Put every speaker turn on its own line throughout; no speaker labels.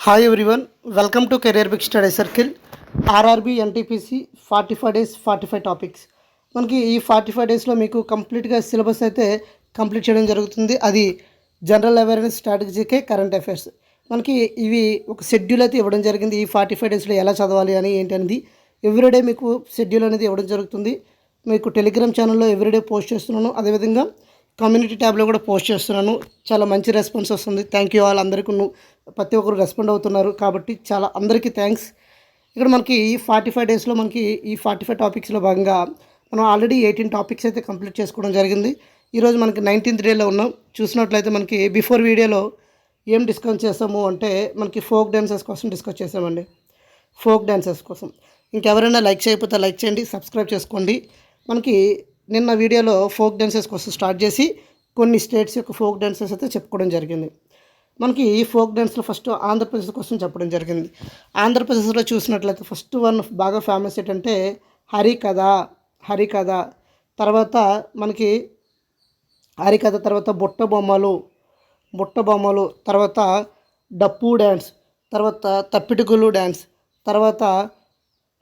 Hi everyone, welcome to career big study circle. RRB NTPC 45 days 45 topics. మనకి ఈ 45 డేస్లో మీకు కంప్లీట్గా సిలబస్ అయితే కంప్లీట్ చేయడం జరుగుతుంది. అది జనరల్ అవేర్నెస్, స్ట్రాటజీకే, కరెంట్ అఫైర్స్. మనకి ఇవి ఒక షెడ్యూల్ అయితే ఇవ్వడం జరిగింది. ఈ 45 డేస్లో ఎలా చదవాలి అని ఏంటి అనేది ఎవ్రీడే మీకు షెడ్యూల్ అనేది ఇవ్వడం జరుగుతుంది. మీకు టెలిగ్రామ్ ఛానల్లో ఎవ్రీడే పోస్ట్ చేస్తున్నాను. అదేవిధంగా కమ్యూనిటీ ట్యాబ్లో కూడా పోస్ట్ చేస్తున్నాను. చాలా మంచి రెస్పాన్స్ వస్తుంది. Thank you all. అందరికీ ప్రతి ఒక్కరు రెస్పాండ్ అవుతున్నారు కాబట్టి చాలా అందరికీ థ్యాంక్స్. ఇక్కడ మనకి ఈ 45 డేస్లో మనకి ఈ 45 టాపిక్స్లో భాగంగా మనం ఆల్రెడీ 18 టాపిక్స్ అయితే కంప్లీట్ చేసుకోవడం జరిగింది. ఈరోజు మనకి 19th డేలో ఉన్నాం. చూసినట్లయితే మనకి బిఫోర్ వీడియోలో ఏం డిస్కస్ చేస్తాము అంటే మనకి ఫోక్ డ్యాన్సెస్ కోసం డిస్కస్ చేసామండి. ఫోక్ డ్యాన్సెస్ కోసం ఇంకెవరైనా లైక్ చేయకపోతే లైక్ చేయండి, సబ్స్క్రైబ్ చేసుకోండి. మనకి నిన్న వీడియోలో ఫోక్ డ్యాన్సెస్ కోసం స్టార్ట్ చేసి కొన్ని స్టేట్స్ యొక్క ఫోక్ డ్యాన్సెస్ అయితే చెప్పుకోవడం జరిగింది. మనకి ఈ ఫోక్ డ్యాన్స్లో ఫస్ట్ ఆంధ్రప్రదేశ్ కోసం చెప్పడం జరిగింది. ఆంధ్రప్రదేశ్లో చూసినట్లయితే ఫస్ట్ వన్ బాగా ఫేమస్ ఏంటంటే హరికథ. తర్వాత మనకి హరికథ తర్వాత బుట్ట బొమ్మలు, తర్వాత డప్పు డ్యాన్స్, తర్వాత తప్పిటిగులు డ్యాన్స్, తర్వాత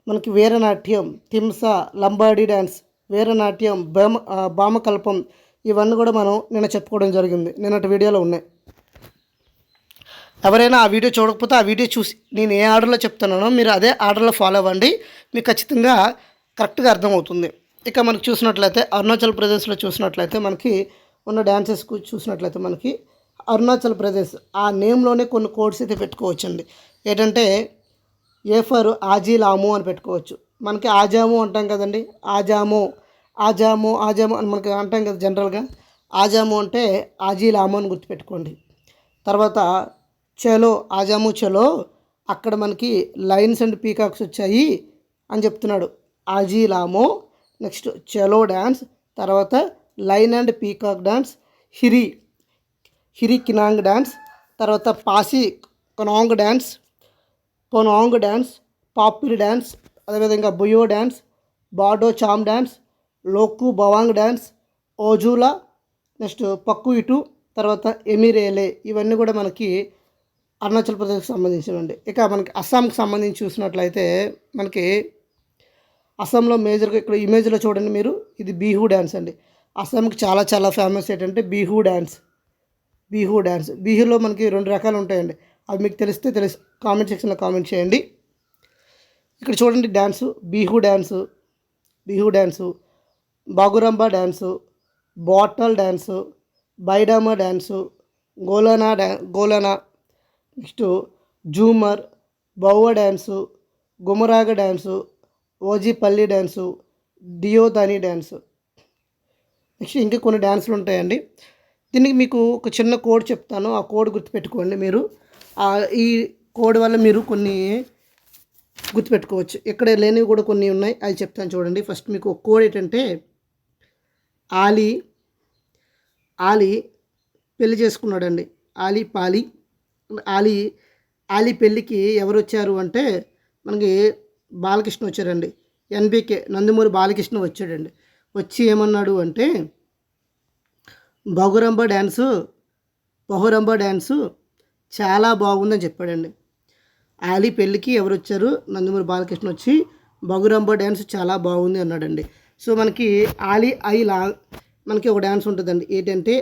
మనకి వీరనాట్యం, తింస, లంబాడీ డ్యాన్స్, వీరనాట్యం, భామకల్పం, ఇవన్నీ కూడా మనం నిన్న చెప్పుకోవడం జరిగింది. నిన్నటి వీడియోలో ఉన్నాయి. ఎవరైనా ఆ వీడియో చూడకపోతే ఆ వీడియో చూసి నేను ఏ ఆర్డర్లో చెప్తున్నానో మీరు అదే ఆర్డర్లో ఫాలో అవ్వండి. మీకు ఖచ్చితంగా కరెక్ట్గా అర్థమవుతుంది. ఇక మనకు చూసినట్లయితే అరుణాచల్ ప్రదేశ్లో చూసినట్లయితే మనకి ఉన్న డ్యాన్సెస్కు చూసినట్లయితే మనకి అరుణాచల్ ప్రదేశ్ ఆ నేమ్లోనే కొన్ని కోడ్స్ అయితే పెట్టుకోవచ్చండి. ఏంటంటే ఏ ఫర్ ఆజీలాము అని పెట్టుకోవచ్చు. మనకి ఆజాము అంటాం కదండి, ఆజాము అని మనకి అంటాం కదా జనరల్గా. ఆజాము అంటే ఆజీలాము అని గుర్తుపెట్టుకోండి. తర్వాత ఆజాము చలో, అక్కడ మనకి లైన్స్ అండ్ పీకాక్స్ వచ్చాయి అని చెప్తున్నాడు. ఆజీలామో. నెక్స్ట్ చలో డ్యాన్స్, తర్వాత lion and peacock dance, Hiri Khanang dance, తర్వాత పాసి కొనాంగ్ డ్యాన్స్, పాపిరి డ్యాన్స్, అదేవిధంగా Buiya dance, Bardo Chham dance, Loku Bawang dance, ఓజూలా, నెక్స్ట్ పక్కు ఇటు, తర్వాత ఎమిరేలే. ఇవన్నీ కూడా మనకి అరుణాచల్ ప్రదేశ్కి సంబంధించినవండి. ఇక మనకి అస్సాంకి సంబంధించి చూసినట్లయితే మనకి అస్సాంలో మేజర్గా ఇక్కడ ఇమేజ్లో చూడండి మీరు, ఇది బిహూ డ్యాన్స్ అండి. అస్సాంకి చాలా చాలా ఫేమస్ ఏంటంటే బిహూ డ్యాన్స్. బిహూలో మనకి 2 రకాలు ఉంటాయండి. అవి మీకు తెలిస్తే కామెంట్ సెక్షన్లో కామెంట్ చేయండి. ఇక్కడ చూడండి dance, Bihu dance, Bagurumba dance, Bhortal dance, Baidima dance, గోలనా, నెక్స్ట్ జూమర్, బౌవ dance, Gumrag dance, Ojapali dance, Deodhani dance. Next ఇంకా కొన్ని డ్యాన్సులు ఉంటాయండి. దీనికి మీకు ఒక చిన్న కోడ్ చెప్తాను, ఆ కోడ్ గుర్తుపెట్టుకోండి. మీరు ఈ కోడ్ వల్ల మీరు కొన్ని గుర్తుపెట్టుకోవచ్చు. ఇక్కడ లేనివి కూడా కొన్ని ఉన్నాయి, అవి చెప్తాను చూడండి. ఫస్ట్ మీకు ఒక కోడ్ ఏంటంటే ఆలీ పెళ్లి చేసుకున్నాడండి. ఆలీ పెళ్ళికి ఎవరు వచ్చారు అంటే మనకి బాలకృష్ణ వచ్చారండి. ఎన్బికే నందమూరి బాలకృష్ణ వచ్చాడండి. వచ్చి ఏమన్నాడు అంటే బహురంబ డ్యాన్సు చాలా బాగుందని చెప్పాడండి. ఆలీ పెళ్ళికి ఎవరు వచ్చారు? నందమూరి బాలకృష్ణ వచ్చి బహురంబ డ్యాన్స్ చాలా బాగుంది అన్నాడండి. సో మనకి మనకి ఒక డ్యాన్స్ ఉంటుందండి. ఏంటంటే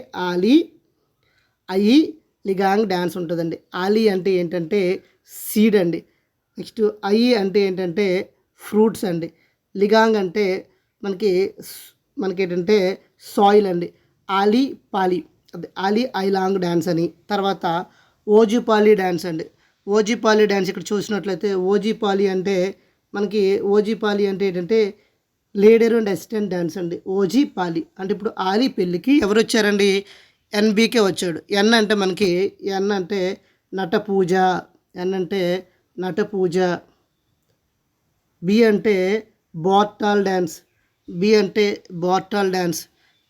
ఐ లిగాంగ్ డ్యాన్స్ ఉంటుందండి. ఆలీ అంటే ఏంటంటే సీడ్ అండి. నెక్స్ట్ ఐ అంటే ఏంటంటే ఫ్రూట్స్ అండి. లిగాంగ్ అంటే మనకి ఏంటంటే సాయిల్ అండి. ఆలీ ఐలాంగ్ డ్యాన్స్ అని. తర్వాత ఓజీపాలి డ్యాన్స్ అండి. ఓజీపాలి డ్యాన్స్ ఇక్కడ చూసినట్లయితే ఓజీపాలి అంటే ఏంటంటే లీడర్ అండ్ అసిస్టెంట్ డ్యాన్స్ అండి. ఓజీపాలి అంటే ఇప్పుడు ఆలీ పెళ్ళికి ఎవరు వచ్చారండి? ఎన్బీకే వచ్చాడు. ఎన్ అంటే నటపూజ, బి అంటే బార్టాల్ డ్యాన్స్,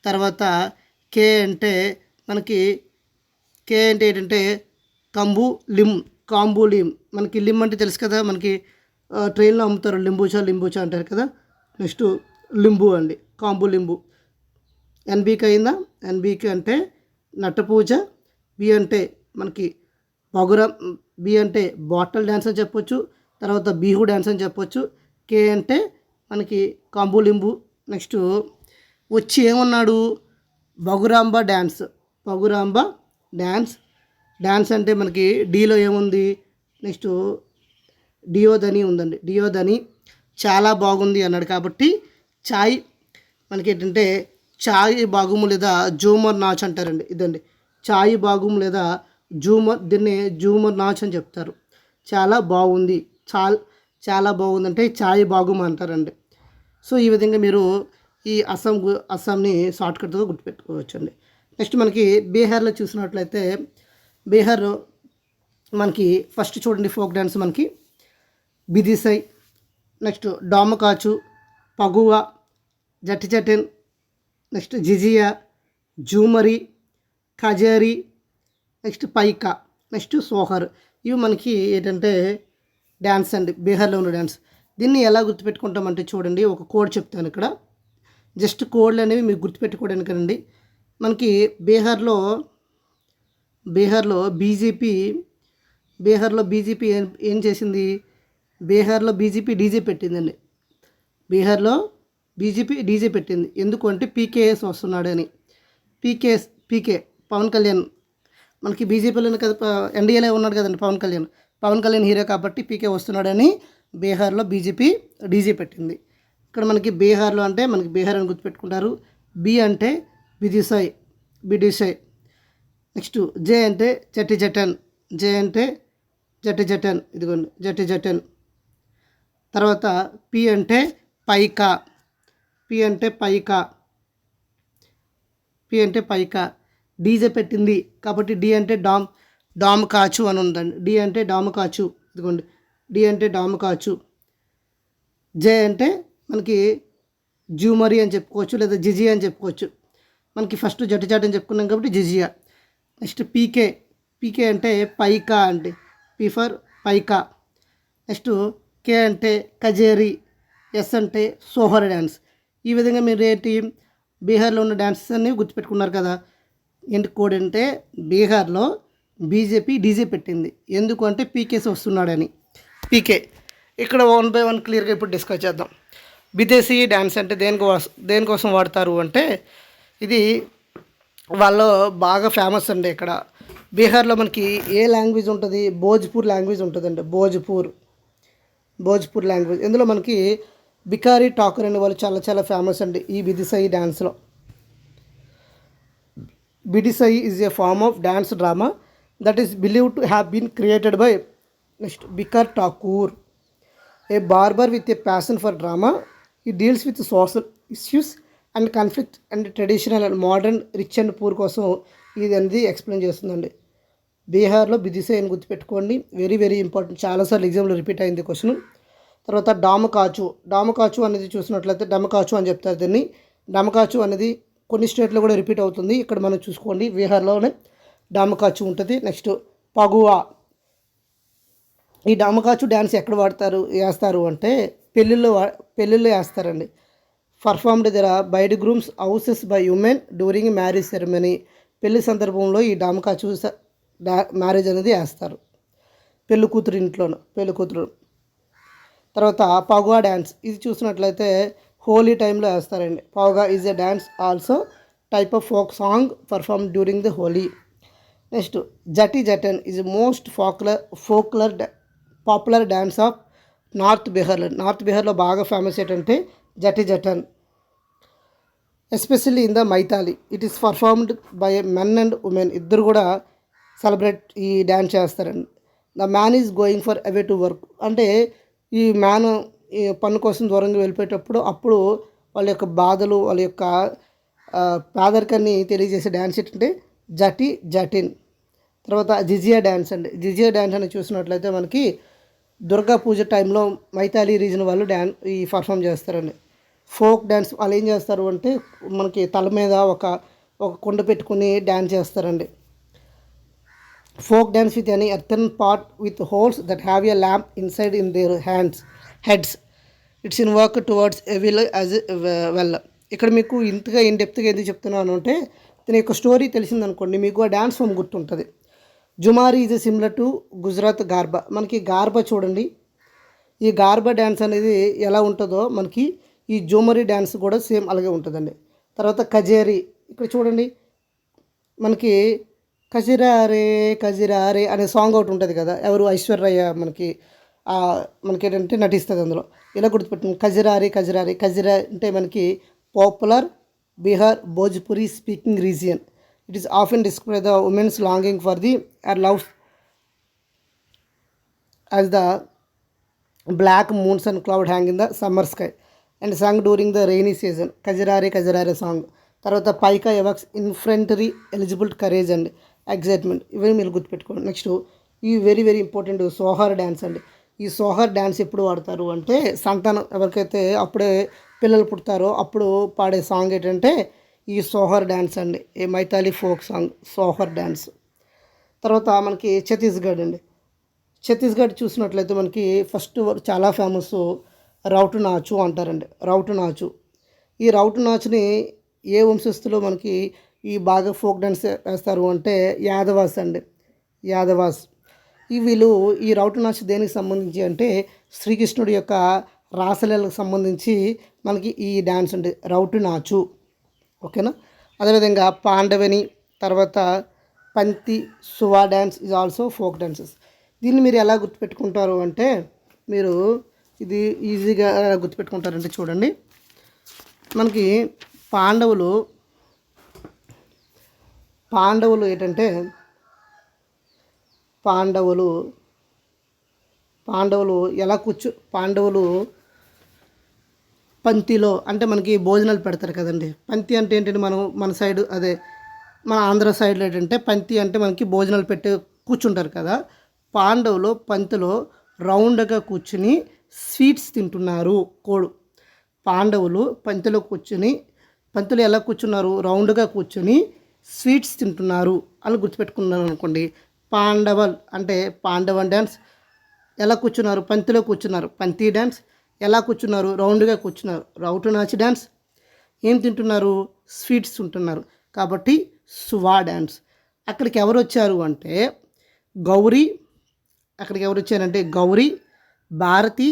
తర్వాత కే అంటే ఏంటంటే కాంబులిం. మనకి లిమ్ అంటే తెలుసు కదా, మనకి ట్రైన్లో అమ్ముతారు లింబూచా అంటారు కదా. నెక్స్ట్ లింబు అండి, కాంబులింబు. ఎన్బీకే అయిందా? ఎన్బీకే అంటే నటపూజ, బి అంటే మనకి పగురం, బి అంటే బాటల్ డ్యాన్స్ అని చెప్పొచ్చు, తర్వాత బిహు డ్యాన్స్ అని చెప్పొచ్చు, కే అంటే మనకి కంబులింబు. నెక్స్ట్ వచ్చి ఏమన్నాడు, బగురాంబ డ్యాన్స్. బగురాంబ డ్యాన్స్. డ్యాన్స్ అంటే మనకి డీలో ఏముంది, నెక్స్ట్ డియోదని ఉందండి. డియోదని చాలా బాగుంది అన్నాడు కాబట్టి చాయ్ మనకి ఏంటంటే చాయ్ బాగుము లేదా జూమర్ నాచ్ అంటారండి. ఇదండి చాయ్ బాగుము లేదా జూమర్, దీన్ని జూమర్ నాచ్ అని చెప్తారు. చాలా బాగుంది, చాలా బాగుంది అంటే చాయ్ బాగుము అంటారండి. సో ఈ విధంగా మీరు ఈ అస్సాంని షార్ట్కట్గా గుర్తుపెట్టుకోవచ్చండి. నెక్స్ట్ మనకి బీహార్లో చూసినట్లయితే బీహార్ మనకి ఫస్ట్ చూడండి ఫోక్ డ్యాన్స్ మనకి బిదిసై, నెక్స్ట్ డామకాచు, పగువ, జట్టి చటెన్, నెక్స్ట్ జిజియా, జూమరి, కజేరి, నెక్స్ట్ పైకా, నెక్స్ట్ సోహర్. ఇవి మనకి ఏంటంటే డ్యాన్స్ అండి, బీహార్లో ఉన్న డ్యాన్స్. దీన్ని ఎలా గుర్తుపెట్టుకుంటామంటే చూడండి, ఒక కోడ్ చెప్తాను ఇక్కడ. జస్ట్ కోడ్లు అనేవి మీరు గుర్తుపెట్టుకోవడానికి అండి. మనకి బీహార్లో బీజేపీ ఏం చేసింది, బీహార్లో బీజేపీ డీజే పెట్టిందండి. బీహార్లో బీజేపీ డీజే పెట్టింది. ఎందుకు అంటే పీకేఎస్ వస్తున్నాడని. పీకే పవన్ కళ్యాణ్ మనకి బీజేపీలోనే కదా, ఎన్డీఏలో ఉన్నాడు కదండి పవన్ కళ్యాణ్ హీరో కాబట్టి పీకే వస్తున్నాడని బీహార్లో బీజేపీ డీజే పెట్టింది. ఇక్కడ మనకి బీహార్లో అంటే మనకి బీహార్ అని గుర్తుపెట్టుకుంటారు. బి అంటే బిడిసాయ్. నెక్స్ట్ జే అంటే జట్టి జటన్. ఇదిగోండి జట్టి జటన్. తర్వాత పి అంటే పైకా. డీజే పెట్టింది కాబట్టి డి అంటే డామ్ కాచు అని ఉందండి. డి అంటే డామ్ కాచు. ఇదిగోండి డి అంటే డామ్ కాచు. జే అంటే మనకి జూమరి అని చెప్పుకోవచ్చు లేదా జిజియా అని చెప్పుకోవచ్చు. మనకి ఫస్ట్ జట్టి చాట్ అని చెప్పుకున్నాం కాబట్టి జిజియా. నెక్స్ట్ పీకే అంటే పైకా అండి. P for Paika. Next K అంటే కజేరి. ఎస్ అంటే సోహర్ డ్యాన్స్. ఈ విధంగా మీరు ఏంటి బీహార్లో ఉన్న డ్యాన్సెస్ అన్నీ గుర్తుపెట్టుకున్నారు కదా. ఏంటి కోడ్ అంటే బీహార్లో బీజేపీ డీజే పెట్టింది ఎందుకు అంటే పీకేసి వస్తున్నాడని. పీకే ఇక్కడ 1 by 1 క్లియర్గా ఇప్పుడు డిస్కస్ చేద్దాం. విదేశీ డ్యాన్స్ అంటే దేనికోసం వాడతారు అంటే ఇది వాళ్ళు బాగా ఫేమస్ అండి. ఇక్కడ బీహార్లో మనకి ఏ లాంగ్వేజ్ ఉంటుంది, భోజ్పూర్ లాంగ్వేజ్ ఉంటుందండి. భోజ్పూర్ లాంగ్వేజ్. ఇందులో మనకి బికారీ ఠాకూర్ అనే వాళ్ళు చాలా చాలా ఫేమస్ అండి ఈ బిదిసాయి డ్యాన్స్లో. Bidesia is a form of dance drama that is believed to have been created by next Bhikhari Thakur, a barber with a passion for drama. ఈ deals with social issues and conflict and traditional and modern rich and poor కోసం ఇది అనేది explain చేస్తుందండి. బీహార్లో బిదిసాయి అని గుర్తుపెట్టుకోండి, very very important. చాలాసార్లు ఎగ్జామ్లో రిపీట్ అయింది క్వశ్చన్. తర్వాత డామకాచు అనేది చూసినట్లయితే డమకాచు అని చెప్తారు దీన్ని. డమకాచు అనేది కొన్ని స్టేట్లో కూడా రిపీట్ అవుతుంది. ఇక్కడ మనం చూసుకోండి బీహార్లోనే డామకాచు ఉంటుంది. నెక్స్ట్ పగువా. ఈ డామకాచు డ్యాన్స్ ఎక్కడ వేస్తారు అంటే పెళ్ళిళ్ళు వేస్తారండి. Performed there bride grooms houses by women during marriage ceremony. పెళ్లి సందర్భంలో ఈ డామకాచు మ్యారేజ్ అనేది వేస్తారు పెళ్ళి కూతురు. తర్వాత పగువా డ్యాన్స్ ఇది చూసినట్లయితే హోలీ టైంలో వేస్తారండి. Paguwa is a dance also type of folk song perform during the Holi. Next Jat Jatin is most popular dance of north బీహార్లో బాగా ఫేమస్ ఏంటంటే Jat Jatin, especially in the Maithili. It is performed by men and women. ఇద్దరు కూడా సెలబ్రేట్ ఈ డ్యాన్స్ చేస్తారండి. The man is going for away to work. అంటే ఈ man ఈ పన్ను కోసం దూరంగా వెళ్ళిపోయేటప్పుడు అప్పుడు వాళ్ళ యొక్క బాధలు, వాళ్ళ యొక్క పేదరికాన్ని తెలియజేసే డ్యాన్స్ ఏంటంటే జటిన్. తర్వాత జిజియా డ్యాన్స్ అని చూసినట్లయితే మనకి దుర్గా పూజ టైంలో మైథాలి రీజన్ వాళ్ళు ఈ పర్ఫామ్ చేస్తారండి. ఫోక్ డ్యాన్స్ వాళ్ళు ఏం చేస్తారు అంటే మనకి తల మీద ఒక కుండ పెట్టుకుని డ్యాన్స్ చేస్తారండి. Folk dance with any earthen pot with holes that have a lamp inside in their heads. It's in work towards a will as well. ఇక్కడ మీకు ఇంతగా డెప్త్గా ఎందుకు చెప్తున్నాను అంటే దీని యొక్క స్టోరీ తెలిసిందనుకోండి మీకు ఆ డ్యాన్స్ ఫామ్ గుర్తుంటుంది. Jhumari is similar to Gujarat Garba. మనకి గార్బా చూడండి, ఈ గార్బా డ్యాన్స్ అనేది ఎలా ఉంటుందో మనకి ఈ జుమరీ డ్యాన్స్ కూడా సేమ్ అలాగే ఉంటుందండి. తర్వాత కజేరి, ఇక్కడ చూడండి మనకి కజిరారే కజిరారే అనే సాంగ్ ఒకటి ఉంటుంది కదా, ఎవరు ఐశ్వర్య మనకి మనకి ఏంటంటే నటిస్తుంది అందులో. ఇలా గుర్తుపెట్టింది, కజిరారే కజిరారే. కజిరా అంటే మనకి popular Bihar Bhojpuri speaking region. It is often describe the women's longing for their love as the black moons and cloud hang in the summer sky and song during the rainy season. Kajra re Kajra re song. తర్వాత Paika evokes infantry eligible courage and excitement. ఇవి మీరు గుర్తుపెట్టుకోండి. Next ఈ very very important Sohar dance అండి. ఈ Sohar dance ఎప్పుడు వాడతారు అంటే సంతానం ఎవరికైతే అప్పుడే పిల్లలు పుడతారో అప్పుడు పాడే సాంగ్ ఏంటంటే ఈ సోహర్ డ్యాన్స్ అండి. ఏ మైథాలీ ఫోక్ సాంగ్ సోహర్ డ్యాన్స్. తర్వాత మనకి ఛత్తీస్గఢ్ అండి. ఛత్తీస్గఢ్ చూసినట్లయితే మనకి ఫస్ట్ చాలా ఫేమస్ రౌటు నాచు అంటారండి. రౌటు నాచు. ఈ రౌటు నాచుని ఏ వంశస్థులు మనకి ఈ బాగా ఫోక్ డ్యాన్స్ వేస్తారు అంటే యాదవాస్ అండి. యాదవాస్. వీళ్ళు ఈ రౌటు నాచు దేనికి సంబంధించి అంటే శ్రీకృష్ణుడి యొక్క రాసలీలకు సంబంధించి మనకి ఈ డ్యాన్స్ ఉంది రౌటు నాచు. ఓకేనా. అదేవిధంగా పాండవని, తర్వాత Panthi, Suwa dance is also folk dances. దీన్ని మీరు ఎలా గుర్తుపెట్టుకుంటారు అంటే మీరు ఇది ఈజీగా గుర్తుపెట్టుకుంటారంటే చూడండి, మనకి పాండవులు ఏంటంటే పాండవులు ఎలా పాండవులు పంక్తిలో అంటే మనకి భోజనాలు పెడతారు కదండి. పంక్తి అంటే ఏంటంటే మన సైడ్ అదే మన ఆంధ్ర సైడ్లో ఏంటంటే పంక్తి అంటే మనకి భోజనాలు పెట్టి కూర్చుంటారు కదా. పాండవులు పంక్తిలో రౌండ్గా కూర్చుని స్వీట్స్ తింటున్నారు. పాండవులు పంక్తిలో ఎలా కూర్చున్నారు, రౌండ్గా కూర్చొని స్వీట్స్ తింటున్నారు అని గుర్తుపెట్టుకున్నారు అనుకోండి. పాండవల్ అంటే పాండవన్ డ్యాన్స్. ఎలా కూర్చున్నారు, పంక్తిలో కూర్చున్నారు, పంక్తి డ్యాన్స్. ఎలా కూర్చున్నారు, రౌండ్గా కూర్చున్నారు, రౌటు నాచి డ్యాన్స్. ఏం తింటున్నారు, స్వీట్స్ తింటున్నారు కాబట్టి సువా డ్యాన్స్. అక్కడికి ఎవరు వచ్చారు అంటే గౌరీ, భారతి,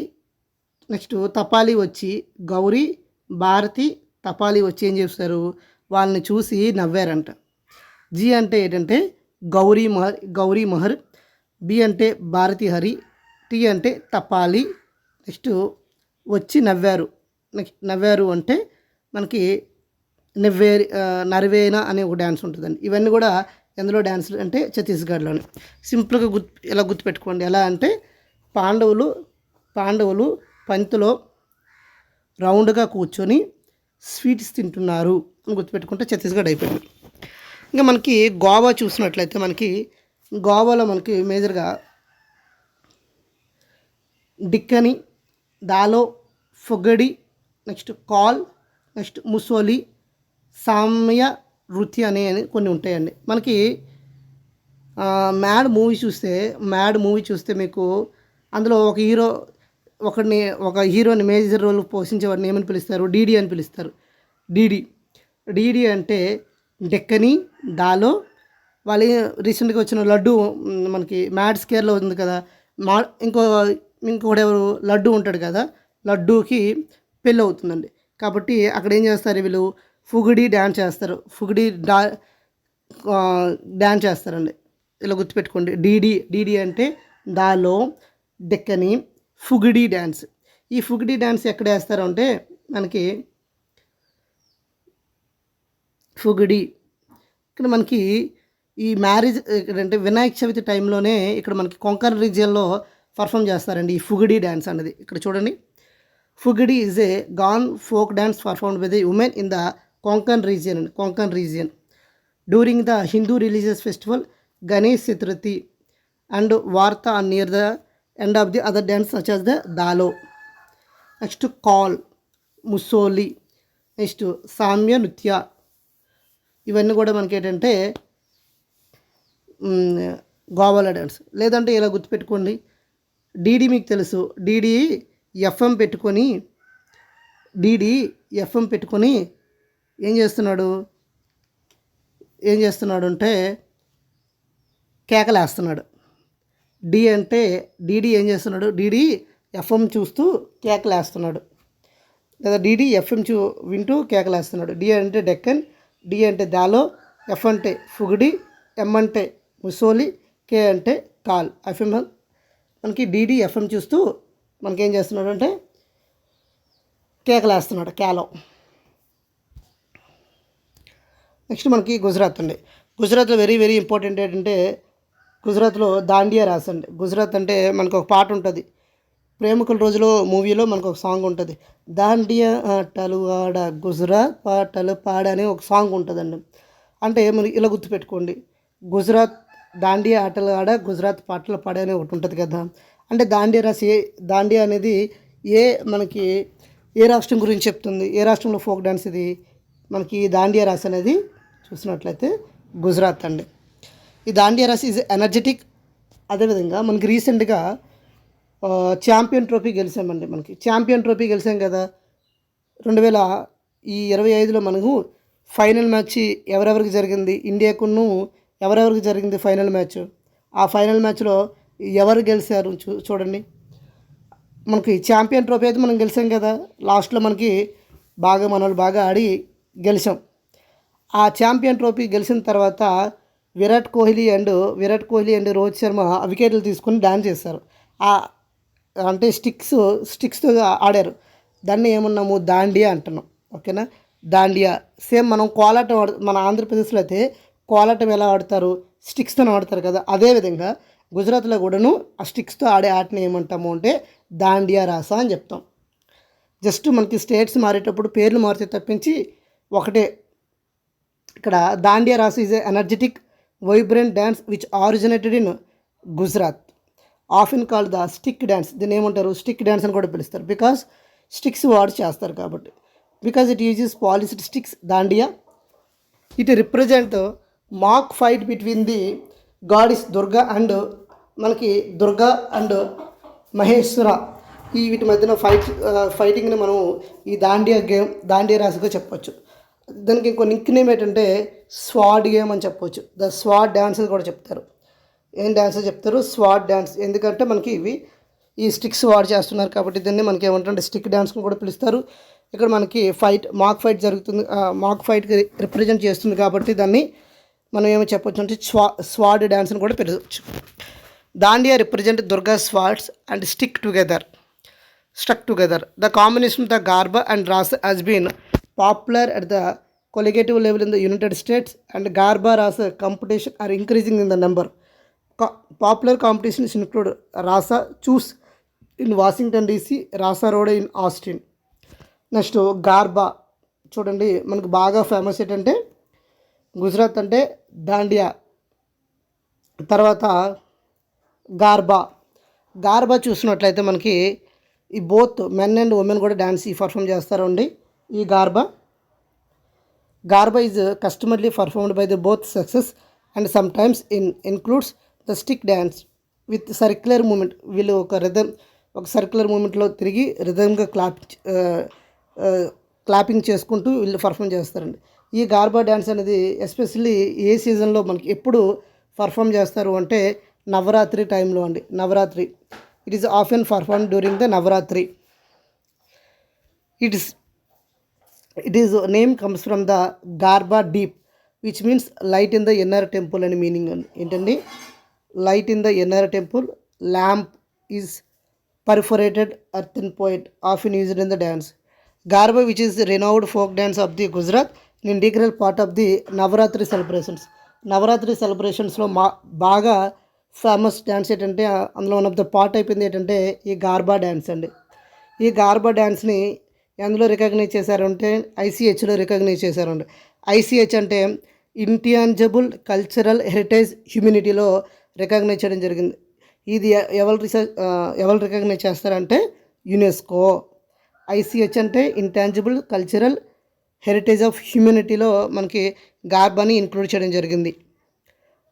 నెక్స్ట్ తపాలి వచ్చి గౌరీ, భారతి, తపాలి వచ్చి ఏం చేస్తారు, వాళ్ళని చూసి నవ్వారంట. జీ అంటే ఏంటంటే గౌరీ మహర్, బి అంటే భారతి హరి, టీ అంటే తపాలి, నెక్స్ట్ వచ్చి నవ్వారు. నెక్స్ట్ నవ్వారు అంటే మనకి నర్వేనా అనే ఒక డ్యాన్స్ ఉంటుందండి. ఇవన్నీ కూడా ఎందులో డ్యాన్సులు అంటే ఛత్తీస్గఢ్లోనే. సింపుల్గా ఎలా గుర్తుపెట్టుకోండి. ఎలా అంటే పాండవులు పంక్తిలో రౌండ్గా కూర్చొని స్వీట్స్ తింటున్నారు అని గుర్తుపెట్టుకుంటే ఛత్తీస్గఢ్ అయిపోయింది. ఇంకా మనకి గోవా చూసినట్లయితే మనకి గోవాలో మనకి మేజర్గా డిక్కని, దాలో, ఫొగడి, నెక్స్ట్ కాల్, నెక్స్ట్ ముసోలి, సామ్య నృత్య అనే కొన్ని ఉంటాయండి. మనకి మ్యాడ్ మూవీ చూస్తే మీకు అందులో ఒక హీరోని మేజర్ రోల్ పోషించేవాడిని ఏమని పిలుస్తారు, డీడీ అని పిలుస్తారు. డీడీ అంటే డెక్కని, దాలో. వాళ్ళు రీసెంట్గా వచ్చిన లడ్డు మనకి మ్యాడ్ స్కేర్లో ఉంది కదా, ఇంకోటి ఎవరు లడ్డు ఉంటాడు కదా, లడ్డూకి పెళ్ళి అవుతుందండి. కాబట్టి అక్కడ ఏం చేస్తారు, వీళ్ళు ఫుగడి డ్యాన్స్ చేస్తారు. డ్యాన్స్ చేస్తారండి. ఇలా గుర్తుపెట్టుకోండి. డీడీ అంటే దాలో, డెక్కని, ఫుగడి డ్యాన్స్. ఈ ఫుగడి డ్యాన్స్ ఎక్కడ వేస్తారు అంటే మనకి ఫుగడి ఇక్కడ మనకి ఈ మ్యారేజ్ అంటే వినాయక చవితి టైంలోనే ఇక్కడ మనకి కొంకణ్ రీజియన్లో పర్ఫామ్ చేస్తారండి ఈ ఫుగడి డ్యాన్స్ అనేది. ఇక్కడ చూడండి, Fugdi is a gone folk dance performed by the women in the Konkan region during the Hindu religious festival Ganesh Chaturthi and వార్తా near the end of the other dance such as the Dhalo. Next Kala, Musoli, next Samai నృత్య. ఇవన్నీ కూడా మనకి ఏంటంటే గోవాల డ్యాన్స్. లేదంటే ఇలా గుర్తుపెట్టుకోండి, డీడీ మీకు తెలుసు, డీడీ ఎఫ్ఎం పెట్టుకొని ఏం చేస్తున్నాడు అంటే కేకలేస్తున్నాడు. డి అంటే డీడీ ఏం చేస్తున్నాడు? డీడీ ఎఫ్ఎం చూస్తూ కేకలేస్తున్నాడు, లేదా డీడీ ఎఫ్ఎం వింటూ కేకలేస్తున్నాడు. డి అంటే డెక్కన్, డి అంటే దాలో, ఎఫ్ అంటే ఫుగుడి, ఎం అంటే ముసోలి, కే అంటే కాల్. ఎఫ్ఎం మనకి డీడీ ఎఫ్ఎం చూస్తూ మనకేం చేస్తున్నాడు అంటే కేకలేస్తున్నాడు, క్యాలో. నెక్స్ట్ మనకి గుజరాత్ అండి. గుజరాత్లో వెరీ వెరీ ఇంపార్టెంట్ ఏంటంటే గుజరాత్లో దాండియా రాస్ అండి. గుజరాత్ అంటే మనకు ఒక పాట ఉంటుంది, ప్రేమికుల రోజులో మూవీలో మనకు ఒక సాంగ్ ఉంటుంది, దాండియా ఆటలు ఆడ గుజరాత్ పాటలు పాడ అనే ఒక సాంగ్ ఉంటుందండి. అంటే మీరు ఇలా గుర్తుపెట్టుకోండి, గుజరాత్ దాండియా ఆటలు ఆడ గుజరాత్ పాటలు పాడే అని ఒకటి ఉంటుంది కదా. అంటే దాండియా రాసి దాండియా అనేది మనకి ఏ రాష్ట్రం గురించి చెప్తుంది, ఏ రాష్ట్రంలో ఫోక్ డ్యాన్స్ ఇది? మనకి దాండియా రాస్ అనేది చూసినట్లయితే గుజరాత్ అండి. ఈ దాండియా రాస్ ఈజ్ ఎనర్జెటిక్. అదేవిధంగా మనకి రీసెంట్గా ఛాంపియన్ ట్రోఫీ గెలిచామండి. మనకి ఛాంపియన్ ట్రోఫీ గెలిచాం కదా 2025లో. మనకు ఫైనల్ మ్యాచ్ ఎవరెవరికి జరిగింది, ఇండియాకును ఎవరెవరికి జరిగింది ఫైనల్ మ్యాచ్. ఆ ఫైనల్ మ్యాచ్లో ఎవరు గెలిచారు చూడండి. మనకి ఛాంపియన్ ట్రోఫీ అయితే మనం గెలిచాం కదా, లాస్ట్లో మనకి మనోళ్ళు బాగా ఆడి గెలిచాం. ఆ ఛాంపియన్ ట్రోఫీ గెలిచిన తర్వాత విరాట్ కోహ్లీ అండ్ రోహిత్ శర్మ వికెట్లు తీసుకొని డాన్స్ చేస్తారు. అంటే స్టిక్స్తో ఆడారు. దాన్ని ఏమన్నాము? దాండియా అంటున్నాం. ఓకేనా? దాండియా సేమ్ మనం కోలాటం మన ఆంధ్రప్రదేశ్లో అయితే కోలాటం ఎలా ఆడతారు? స్టిక్స్తో ఆడతారు కదా. అదేవిధంగా గుజరాత్లో కూడాను ఆ స్టిక్స్తో ఆడే ఆటని ఏమంటాము అంటే దాండియా రాసా అని చెప్తాం. జస్ట్ మనకి స్టేట్స్ మారేటప్పుడు పేర్లు మారితే తప్పించి ఒకటే. ఇక్కడ Dandiya Raas is energetic vibrant dance which originated in Gujarat, often called the stick dance. దీన్ని ఏమంటారు? స్టిక్ డ్యాన్స్ అని కూడా పిలుస్తారు. బికాస్ స్టిక్స్ వాడి చేస్తారు కాబట్టి. Because it uses polished sticks. Dandiya it represent mock fight between the goddess Durga and మనకి దుర్గా అండ్ మహేశ్వర. వీటి మధ్యన ఫైటింగ్ని మనం ఈ దాండియా రాసుగా చెప్పొచ్చు. దానికి ఇంకో నిక్ నేమ్ ఏంటంటే స్వాడ్ గేమ్ అని చెప్పొచ్చు. ద స్వాడ్ డ్యాన్స్ అని కూడా చెప్తారు. ఏం డ్యాన్స్ చెప్తారు? స్వాడ్ డ్యాన్స్. ఎందుకంటే మనకి ఈ స్టిక్స్ వాడి చేస్తున్నారు కాబట్టి దీన్ని మనకి ఏమంటారంటే స్టిక్ డ్యాన్స్ కూడా పిలుస్తారు. ఇక్కడ మనకి మాక్ ఫైట్ జరుగుతుంది, మాక్ ఫైట్కి రిప్రజెంట్ చేస్తుంది కాబట్టి దాన్ని మనం ఏమో చెప్పొచ్చు అంటే స్వాడ్ డ్యాన్స్ అని కూడా పిలవచ్చు. Dandiya represent Durga swords and stuck together. The combination of the Garba and Raas has been popular at the collegiate level in the United States, and garba rasa competition are increasing in the number. Popular competitions include rasa choose in Washington DC, rasa road in Austin. Next garba చూడండి, మనకు బాగా famous ఏంటంటే గుజరాత్ అంటే దాండియా, తర్వాత గార్బా చూసినట్లయితే మనకి ఈ both men and women కూడా డ్యాన్స్ పర్ఫామ్ చేస్తారండి. ఈ Garba is customarily performed by the both sexes and sometimes includes the stick dance with circular movement. వీళ్ళు ఒక సర్క్యులర్ మూమెంట్లో తిరిగి రిథమ్గా క్లాపింగ్ చేసుకుంటూ వీళ్ళు పర్ఫామ్ చేస్తారండి. ఈ గార్బా డ్యాన్స్ అనేది ఎస్పెషల్లీ ఏ సీజన్లో మనకి ఎప్పుడు పర్ఫామ్ చేస్తారు అంటే నవరాత్రి టైంలో అండి. Navratri it is often perform during the Navratri. It is name comes from the Garba deep which means light in the inner temple అని మీనింగ్ అండి. ఏంటండి? Light in the inner temple, lamp is perforated earthen poet often used in the dance. Garba, which is the renowned folk dance of the Gujarat, an integral part of the Navaratri celebrations. Navaratri సెలబ్రేషన్స్లో బాగా famous dance ఏంటంటే అందులో one of the part అయిపోయింది ఏంటంటే ఈ Garba dance అండి. ఈ గార్బా డ్యాన్స్ని ఎందులో రికగ్నైజ్ చేశారంటే ఐసిహెచ్లో రికగ్నైజ్ చేశారండి. ఐసిహెచ్ అంటే ఇంటాంజిబుల్ కల్చరల్ హెరిటేజ్ హ్యూమనిటీలో రికగ్నైజ్ చేయడం జరిగింది. ఇది ఎవరు రికగ్నైజ్ చేస్తారంటే యునెస్కో. ఐసిహెచ్ అంటే ఇంటాంజిబుల్ కల్చరల్ హెరిటేజ్ ఆఫ్ హ్యూమనిటీలో మనకి గార్బాని ఇంక్లూడ్ చేయడం జరిగింది.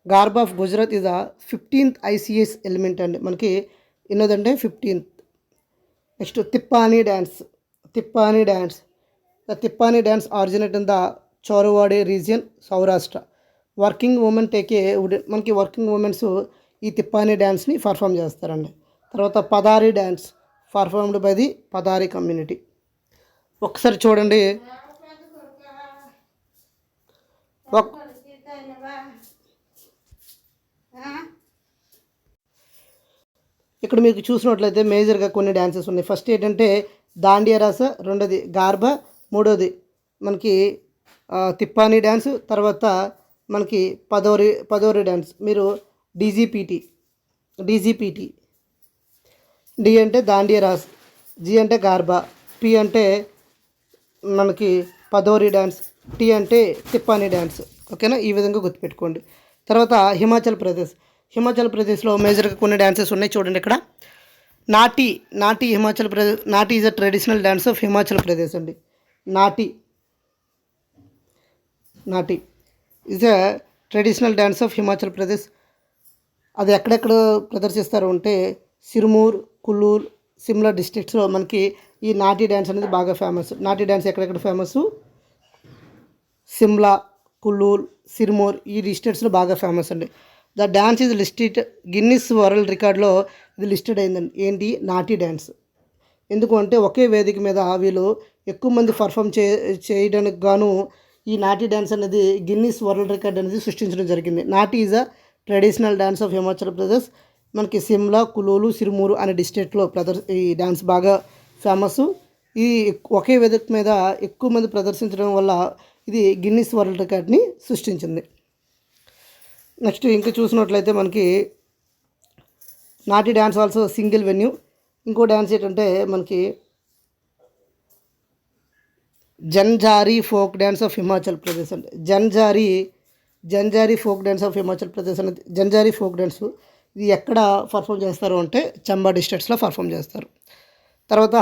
Garba of Gujarat is the 15th ICS element అండి. మనకి ఎన్నోదంటే 15th. Next Tippani dance. The Tippani dance originate in the Chorwad region, Saurashtra. Working women take a మనకి వర్కింగ్ ఉమెన్స్ ఈ తిప్పాని డ్యాన్స్ని పర్ఫామ్ చేస్తారండి. తర్వాత పదారి dance performed by the Padhar community. ఒకసారి చూడండి. ఇక్కడ మీకు చూసినట్లయితే మేజర్గా కొన్ని డ్యాన్సెస్ ఉన్నాయి. ఫస్ట్ ఏంటంటే దాండియా రాస, రెండోది గార్బా, మూడోది మనకి తిప్పాని డ్యాన్స్, తర్వాత మనకి పదోరి డ్యాన్స్. మీరు డీజీపీటీ డి అంటే దాండియా రాస్, జి అంటే గార్బా, పి అంటే మనకి పదోరి డ్యాన్స్, టీ అంటే తిప్పాని డ్యాన్స్. ఓకేనా, ఈ విధంగా గుర్తుపెట్టుకోండి. తర్వాత హిమాచల్ ప్రదేశ్లో మేజర్గా కొన్ని డ్యాన్సెస్ ఉన్నాయి. చూడండి ఇక్కడ నాటి హిమాచల్ ప్రదేశ్. నాటి is a traditional dance of Himachal Pradesh అండి. నాటి is a traditional dance of Himachal Pradesh. అది ఎక్కడెక్కడ ప్రదర్శిస్తారు అంటే సిర్మూర్, కుల్లూర్, సిమ్లా డిస్ట్రిక్ట్స్లో మనకి ఈ నాటి డ్యాన్స్ అనేది బాగా ఫేమస్. నాటి డ్యాన్స్ ఎక్కడెక్కడ ఫేమస్? సిమ్లా, కుల్లూర్, సిర్మూర్ ఈ డిస్ట్రిక్ట్స్లో బాగా ఫేమస్ అండి. The dance is listed Guinness world రికార్డ్లో ఇది లిస్టెడ్ అయిందండి. ఏంటి? నాటి డ్యాన్స్. ఎందుకు అంటే ఒకే వేదిక మీద వీళ్ళు ఎక్కువ మంది పర్ఫామ్ చేయడానికి గాను ఈ నాటి డ్యాన్స్ అనేది గిన్నిస్ వరల్డ్ రికార్డ్ అనేది సృష్టించడం జరిగింది. నాటి is a traditional dance of Himachal Pradesh. మనకి సిమ్లా, కులూలు, సిరుమూరు అనే డిస్ట్రిక్ట్లో ఈ డ్యాన్స్ బాగా ఫేమస్. ఈ ఒకే వేదిక మీద ఎక్కువ మంది ప్రదర్శించడం వల్ల ఇది గిన్నిస్ వరల్డ్ రికార్డ్ని సృష్టించింది. నెక్స్ట్ ఇంకా చూసినట్లయితే మనకి Nati dance also single venue. ఇంకో డ్యాన్స్ ఏంటంటే మనకి Jhanjari folk dance of Himachal Pradesh అంటే Jhanjari folk dance of Himachal Pradesh అనేది జంజారీ ఫోక్ డ్యాన్స్. ఇది ఎక్కడ పర్ఫామ్ చేస్తారు అంటే చంబా డిస్ట్రిక్ట్స్లో పర్ఫామ్ చేస్తారు. తర్వాత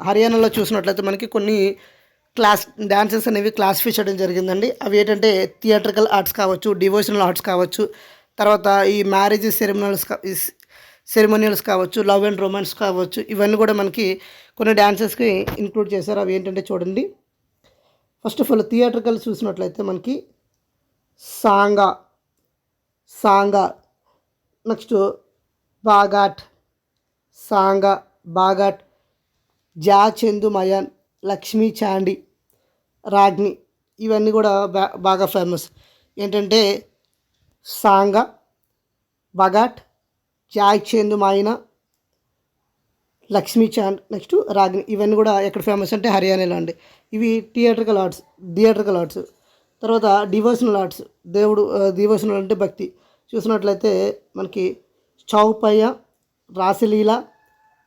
హర్యానాలో చూసినట్లయితే మనకి కొన్ని డ్యాన్సెస్ అనేవి క్లాసిఫై చేయడం జరిగిందండి. అవి ఏంటంటే థియేట్రికల్ ఆర్ట్స్ కావచ్చు, డివోషనల్ ఆర్ట్స్ కావచ్చు, తర్వాత ఈ మ్యారేజ్ సెరిమోనియల్స్ కావచ్చు, లవ్ అండ్ రొమాన్స్ కావచ్చు, ఇవన్నీ కూడా మనకి కొన్ని డ్యాన్సెస్కి ఇంక్లూడ్ చేశారు. అవి ఏంటంటే చూడండి. ఫస్ట్ ఆఫ్ ఆల్ థియేట్రికల్ చూసినట్లయితే మనకి సాంగా, నెక్స్ట్ బాగాట్, జా చందు మయాన్, లక్ష్మీ చాండి, రాగ్ని ఇవన్నీ కూడా బాగా ఫేమస్. ఏంటంటే సాంగా, బాగాట్, జాయ్ చందు మాయన, లక్ష్మీ చాండ్, నెక్స్ట్ రాగిని ఇవన్నీ కూడా ఎక్కడ ఫేమస్ అంటే హర్యానాలో అండి. ఇవి థియేట్రికల్ ఆర్ట్స్. తర్వాత డివోషనల్ ఆర్ట్స్, డివోషనల్ అంటే భక్తి. చూసినట్లయితే మనకి చౌపయ్య, రాసలీల,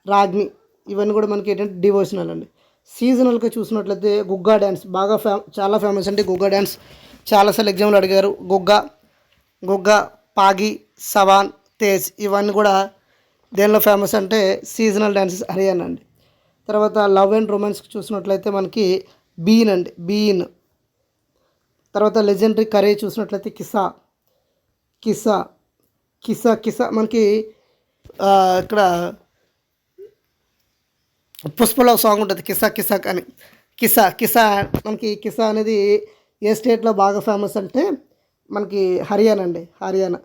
రాగ్ని ఇవన్నీ కూడా మనకి ఏంటంటే డివోషనల్ అండి. సీజనల్గా చూసినట్లయితే గుగ్గా డ్యాన్స్ బాగా చాలా ఫేమస్ అంటే గుగ్గా డ్యాన్స్ చాలాసార్లు ఎగ్జామ్లో అడిగారు. గుగ్గా, పాగి, సవాన్, తేజ్ ఇవన్నీ కూడా దేనిలో ఫేమస్ అంటే సీజనల్ డ్యాన్సెస్ హర్యానా అండి. తర్వాత లవ్ అండ్ రొమాన్స్కి చూసినట్లయితే మనకి బీన్. తర్వాత లెజెండరీ కరేజ్ చూసినట్లయితే కిసా మనకి ఇక్కడ పుష్పలో సాంగ్ ఉంటుంది కిసా అని. కిసా మనకి కిసా అనేది ఏ స్టేట్లో బాగా ఫేమస్ అంటే మనకి హర్యానా.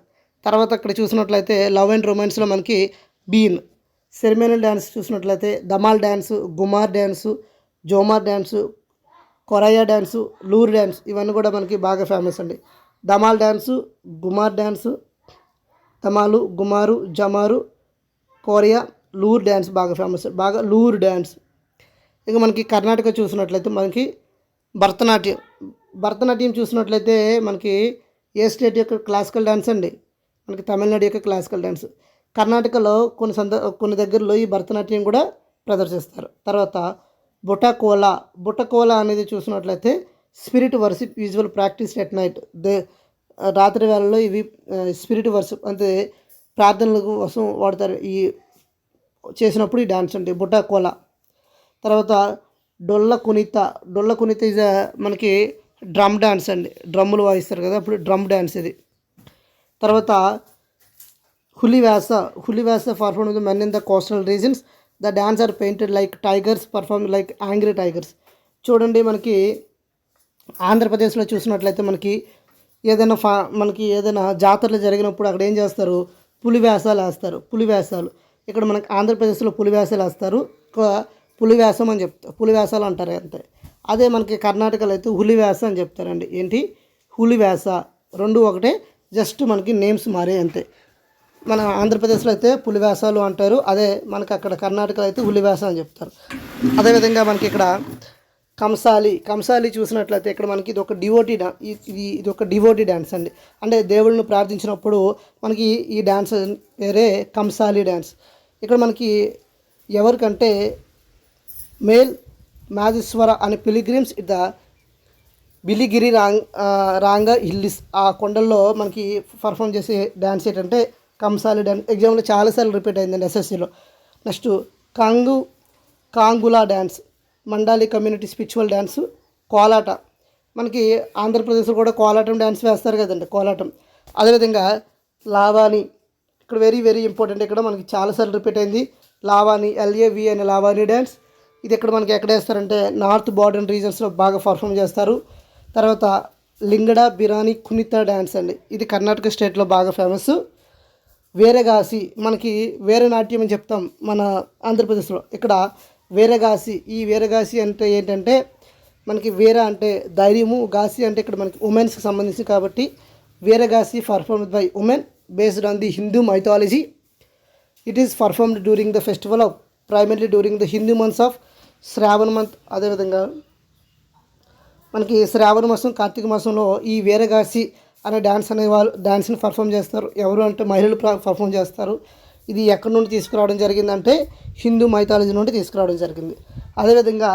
తర్వాత ఇక్కడ చూసినట్లయితే లవ్ అండ్ రొమాన్స్లో మనకి బీన్. సెరిమోనియల్ డ్యాన్స్ చూసినట్లయితే Dhamal dance, Ghumar dance, Jhumar dance, Koraya dance, Loor dance ఇవన్నీ కూడా మనకి బాగా ఫేమస్ అండి. Dhamal dance, Ghumar dance, Dhamal, Ghumar, Jhumar, Koriya, Loor dance బాగా ఫేమస్. లూర్ డ్యాన్స్. ఇక మనకి కర్ణాటక చూసినట్లయితే మనకి భరతనాట్యం చూసినట్లయితే మనకి ఏ స్టేట్ యొక్క క్లాసికల్ డ్యాన్స్ అండి? మనకి తమిళనాడు యొక్క క్లాసికల్ డ్యాన్స్. కర్ణాటకలో కొన్ని దగ్గరలో ఈ భరతనాట్యం కూడా ప్రదర్శిస్తారు. తర్వాత బుటకోలా అనేది చూసినట్లయితే spirit worship usual practice at night. రాత్రి వేళల్లో ఇవి స్పిరిట్ వర్షిప్ అంటే ప్రార్థనల కోసం వాడతారు. ఈ చేసినప్పుడు ఈ డ్యాన్స్ అండి బుటకోలా. తర్వాత డొల్ల కునిత ఈజ్ మనకి డ్రమ్ డ్యాన్స్ అండి. డ్రమ్ములు వాయిస్తారు కదా, అప్పుడు డ్రమ్ డ్యాన్స్ ఇది. తర్వాత Hulivesha perform with men in the coastal regions. The dance are painted like tigers, perform like angry tigers. చూడండి మనకి ఆంధ్రప్రదేశ్లో చూసినట్లయితే మనకి ఏదైనా మనకి ఏదైనా జాతరలు జరిగినప్పుడు అక్కడ ఏం చేస్తారు, పులి వేషాలు వేస్తారు. పులి వేషాలు ఇక్కడ మనకి ఆంధ్రప్రదేశ్లో పులి వేషాలు వేస్తారు. పులి వేషం అని చెప్తారు, పులి వేషాలు అంటారు అంతే. అదే మనకి కర్ణాటకలో అయితే హులి వేష అని చెప్తారండి. ఏంటి హులి వేష, రెండు ఒకటే, జస్ట్ మనకి నేమ్స్ మారే అంతే. మన ఆంధ్రప్రదేశ్లో అయితే పులి వేషాలు అంటారు, అదే మనకి అక్కడ కర్ణాటకలో అయితే హులి వేష అని చెప్తారు. అదేవిధంగా మనకి ఇక్కడ కంసాలి చూసినట్లయితే ఇక్కడ మనకి ఇది ఒక డివోటీ ఇది ఒక డివోటీ డ్యాన్స్ అండి. అంటే దేవుళ్ళను ప్రార్థించినప్పుడు మనకి ఈ డ్యాన్స్ వేరే కంసాలి డ్యాన్స్. ఇక్కడ మనకి ఎవరికంటే మేల్ మాజేశ్వర అనే పిలిగ్రిమ్స్ ద బిలిగిరి రాంగ హిల్లిస్, ఆ కొండల్లో మనకి పర్ఫామ్ చేసే డ్యాన్స్ ఏంటంటే కంసాలి డ్యాన్స్. ఎగ్జామ్లో చాలాసార్లు రిపీట్ అయిందండి ఎస్ఎస్సిలో. Next Kangula dance, Mandali community spiritual dance. Kolata, మనకి ఆంధ్రప్రదేశ్లో కూడా కోలాటం డ్యాన్స్ వేస్తారు కదండి, కోలాటం. అదేవిధంగా లావాణి, ఇక్కడ వెరీ వెరీ ఇంపార్టెంట్, ఇక్కడ మనకి చాలాసార్లు రిపీట్ అయింది లావాణి, LAV అనే లావాణి డ్యాన్స్. ఇది ఇక్కడ మనకి ఎక్కడ వేస్తారంటే నార్త్ బార్డర్ రీజన్స్లో బాగా పర్ఫామ్ చేస్తారు. తర్వాత లింగడ బిరాని కునిత డ్యాన్స్ అండి, ఇది కర్ణాటక స్టేట్లో బాగా ఫేమస్. వేరగాసి, మనకి వేరే నాట్యం అని చెప్తాం మన ఆంధ్రప్రదేశ్లో, ఇక్కడ వేరగాసి. ఈ వేరగాసి అంటే ఏంటంటే మనకి వేర అంటే ధైర్యము, గాసి అంటే ఇక్కడ మనకి ఉమెన్స్కి సంబంధించి కాబట్టి Veeragase performed by women based on the Hindu mythology. It is performed during the festival of primarily during the Hindu months of Shravana month. అదేవిధంగా మనకి శ్రావణ మాసం, కార్తీక మాసంలో ఈ వేరగాసి అనే డ్యాన్స్ అనే వాళ్ళు డ్యాన్స్ని పర్ఫామ్ చేస్తారు. ఎవరు అంటే మహిళలు పర్ఫామ్ చేస్తారు. ఇది ఎక్కడి నుండి తీసుకురావడం జరిగిందంటే హిందూ మైథాలజీ నుండి తీసుకురావడం జరిగింది. అదేవిధంగా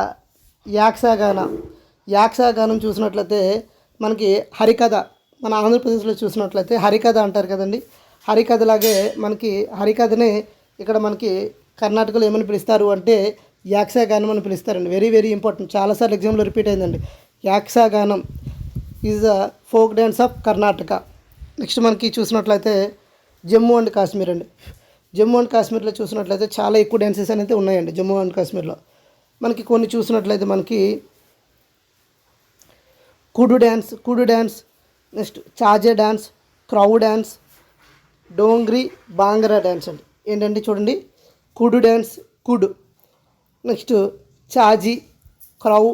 యాక్షగానం చూసినట్లయితే మనకి హరికథ, మన ఆంధ్రప్రదేశ్లో చూసినట్లయితే హరికథ అంటారు కదండి. హరికథలాగే మనకి హరికథనే ఇక్కడ మనకి కర్ణాటకలో ఏమని పిలుస్తారు అంటే యాక్షగానం అని పిలుస్తారండి. వెరీ వెరీ ఇంపార్టెంట్, చాలాసార్లు ఎగ్జామ్లో రిపీట్ అయిందండి. Yakshagana is the folk dance of Karnataka. Next మనకి చూసినట్లయితే జమ్మూ అండ్ కాశ్మీర్ అండి. జమ్మూ అండ్ కాశ్మీర్లో చూసినట్లయితే చాలా ఎక్కువ డ్యాన్సెస్ అనేది ఉన్నాయండి జమ్మూ అండ్ కాశ్మీర్లో. మనకి కొన్ని చూసినట్లయితే మనకి కుడు dance, next చాజే dance, క్రౌ dance, Dongri bhangra dance అండి. ఏంటంటే చూడండి, కుడు డ్యాన్స్, నెక్స్ట్ చాజీ, క్రౌ,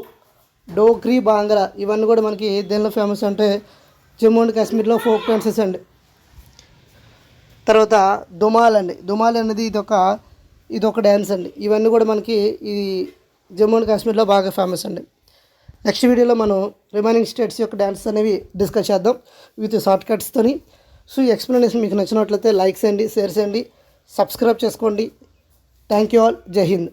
డోగ్రీ, బాంగ్రా, ఇవన్నీ కూడా మనకి దేనిలో ఫేమస్ అంటే జమ్మూ అండ్ కాశ్మీర్లో ఫోక్ డ్యాన్సెస్ అండి. తర్వాత దుమాల్ అండి. దుమాల్ అనేది ఇదొక డ్యాన్స్ అండి. ఇవన్నీ కూడా మనకి ఈ జమ్మూ అండ్ కాశ్మీర్లో బాగా ఫేమస్ అండి. నెక్స్ట్ వీడియోలో మనం రిమైనింగ్ స్టేట్స్ యొక్క డ్యాన్స్ అనేవి డిస్కస్ చేద్దాం విత్ షార్ట్ కట్స్తోని. సో ఈ ఎక్స్ప్లెనేషన్ మీకు నచ్చినట్లయితే లైక్ చేయండి, షేర్ చేయండి, సబ్స్క్రైబ్ చేసుకోండి. Thank you all. జై హింద్.